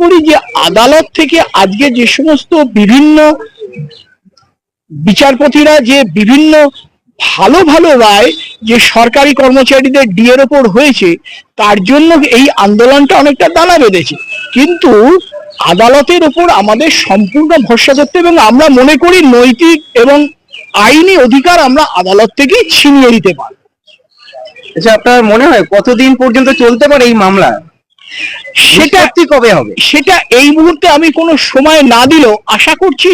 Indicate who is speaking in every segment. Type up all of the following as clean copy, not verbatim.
Speaker 1: করি যে আদালত থেকে আজকে যে সমস্ত বিভিন্ন বিচারপতিরা যে বিভিন্ন ভালো ভালো রায় যে সরকারি কর্মচারীদের ডিএর ওপর হয়েছে, তার জন্য এই আন্দোলনটা অনেকটা দানা বেঁধেছে। কিন্তু আদালতের ওপর আমাদের সম্পূর্ণ ভরসা করতে, এবং আমরা মনে করি নৈতিক এবং আইনি অধিকার আমরা আদালত থেকে ছিনিয়ে দিতে পারি।
Speaker 2: আচ্ছা, আপনার মনে হয় কতদিন পর্যন্ত চলতে পারে এই মামলা?
Speaker 1: সেটা
Speaker 2: কবে হবে?
Speaker 1: সেটা এই মুহূর্তে আমি কোনো সময় না দিলেও আশা করছি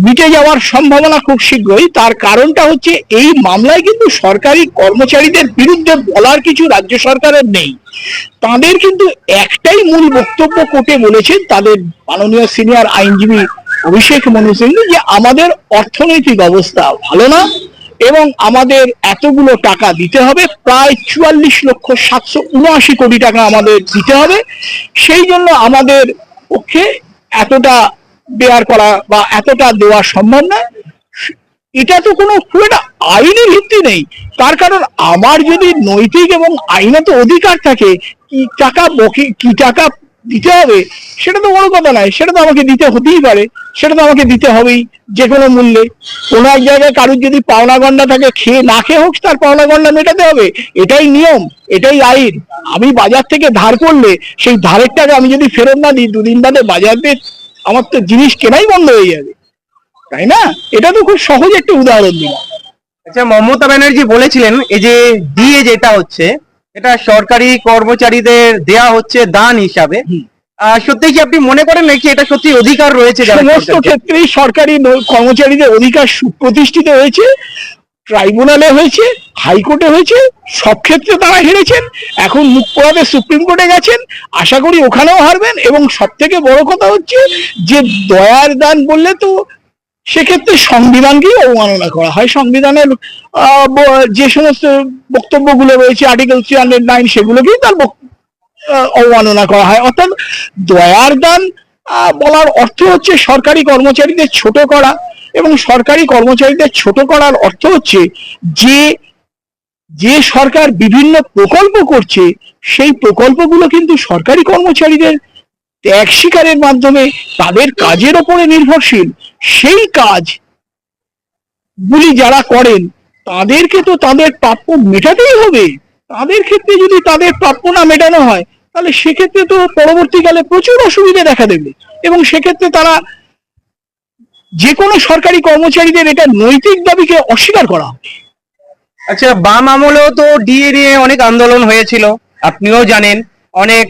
Speaker 1: মিটে যাওয়ার সম্ভাবনা খুব শীঘ্রই। তার কারণটা হচ্ছে এই মামলায় কিন্তু সরকারি কর্মচারীদের বিরুদ্ধে বলার কিছু রাজ্য সরকারের নেই। তাদের কিন্তু একটাই মূল বক্তব্য কোর্টে বলেছেন তাদের মাননীয় সিনিয়র আইনজীবী অভিষেক মনু সিংভি, যে আমাদের অর্থনৈতিক অবস্থা ভালো না এবং আমাদের এতগুলো টাকা দিতে হবে, প্রায় 44,779 কোটি টাকা আমাদের দিতে হবে। সেই জন্য আমাদের পক্ষে এতটা বেয়ার করা বা এতটা দেওয়া সম্ভব না। এটা তো কোনো খুব একটা আইনি ভিত্তি নেই। তার কারণ আমার যদি নৈতিক এবং আইনত অধিকার থাকে, কি টাকা দিতে হবে সেটা তো বড় কথা নয়, সেটা তো আমাকে দিতে হতেই পারে, সেটা তো আমাকে দিতে হবেই যে কোনো মূল্যে। কোনো এক জায়গায় কারোর যদি পাওনা গন্ডা থাকে, খেয়ে না খেয়ে হোক তার পাওনা গন্ডা মেটাতে হবে, এটাই নিয়ম, এটাই আইন। আমি বাজার থেকে ধার করলে সেই ধারের টাকা আমি যদি ফেরত না দিই, দুদিন বাদে বাজার দিয়ে আমার তো জিনিস কেনাই বন্ধ হয়ে যাবে, তাই না? এটা তো খুব সহজ একটা উদাহরণ দিলাম।
Speaker 2: আচ্ছা, মমতা ব্যানার্জি বলেছিলেন এই যে ডিএ যেটা হচ্ছে এটা সরকারি কর্মচারীদের দেয়া হচ্ছে দান হিসাবে। সত্যি কি আপনি মনে করেন নাকি এটা সত্যি অধিকার রয়েছে?
Speaker 1: সমস্ত ক্ষেত্রেই সরকারি কর্মচারীদের অধিকার সুপ্রতিষ্ঠিত হয়েছে, ট্রাইব্যুনালে হয়েছে, হাইকোর্টে হয়েছে, সব ক্ষেত্রে তারা হেরেছেন। এখন মুখ পোড়াতে সুপ্রিম কোর্টে গেছেন, আশা করি ওখানেও হারবেন। এবং সব থেকে বড় কথা হচ্ছে যে দয়ার দান বললে তো সেক্ষেত্রে সংবিধানকেই অবমাননা করা হয়। সংবিধানের যে সমস্ত বক্তব্যগুলো রয়েছে আর্টিকেল 309 সেগুলোকেই তার অবমাননা করা হয়। অর্থাৎ দয়ার দান বলার অর্থ হচ্ছে সরকারি কর্মচারীদের ছোট করা, এবং সরকারি কর্মচারীদের ছোট করার অর্থ হচ্ছে যে সরকার বিভিন্ন প্রকল্প করছে সেই প্রকল্পগুলো কিন্তু সরকারি কর্মচারীদের ত্যাগ স্বীকারের মাধ্যমে তাদের কাজের ওপরে নির্ভরশীল। সেই কাজ গুলি যারা করেন তাদেরকে তো তাদের প্রাপ্য মেটাতেই হবে। তাদের ক্ষেত্রে যদি তাদের প্রাপ্য না মেটানো হয়, তাহলে সেক্ষেত্রে তো পরবর্তীকালে প্রচুর অসুবিধা দেখা দেবে, এবং সেক্ষেত্রে তারা যে কোনো সরকারি কর্মচারীদের এটা নৈতিক দাবিকে অস্বীকার করা হবে।
Speaker 2: আচ্ছা, বাম আমলেও তো ডিএ নিয়ে অনেক আন্দোলন হয়েছিল, আপনিও জানেন, অনেক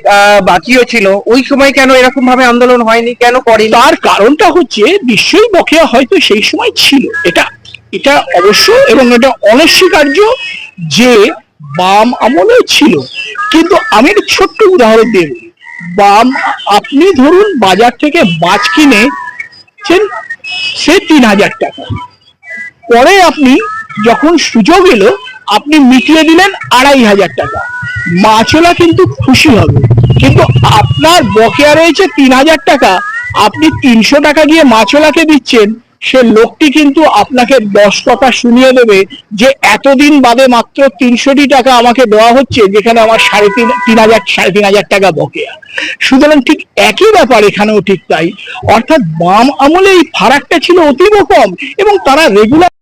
Speaker 2: বাকিও ছিল। ওই সময় কেন এরকম ভাবে আন্দোলন হয়নি, কেন করেনি?
Speaker 1: তার কারণটা হচ্ছে নিশ্চয়ই বকেয়া হয়তো সেই সময় ছিল, এটা এটা অবশ্য, এবং এটা অনস্বীকার্য যে বাম আমলে ছিল। কিন্তু আমি একটা ছোট্ট উদাহরণ দেব। আপনি ধরুন বাজার থেকে মাছ কিনেছেন সে 3,000 টাকা, পরে আপনি যখন সুযোগ এলো আপনি মিটিয়ে দিলেন 2,500 টাকা, মাছওয়ালা কিন্তু খুশি হবে। কিন্তু আপনার বকেয়া রয়েছে 3,000 টাকা, আপনি 300 টাকা গিয়ে মাছওয়ালাকে দিচ্ছেন, সে লোকটি কিন্তু আপনাকে 10 কথা শুনিয়ে দেবে যে এতদিন বাদে মাত্র 300টি টাকা আমাকে দেওয়া হচ্ছে, যেখানে আমার 3,500 টাকা বকেয়া। সুতরাং ঠিক একই ব্যাপার এখানেও ঠিক তাই। অর্থাৎ বাম আমলে এই ফারাকটা ছিল অতীব কম, এবং তারা রেগুলার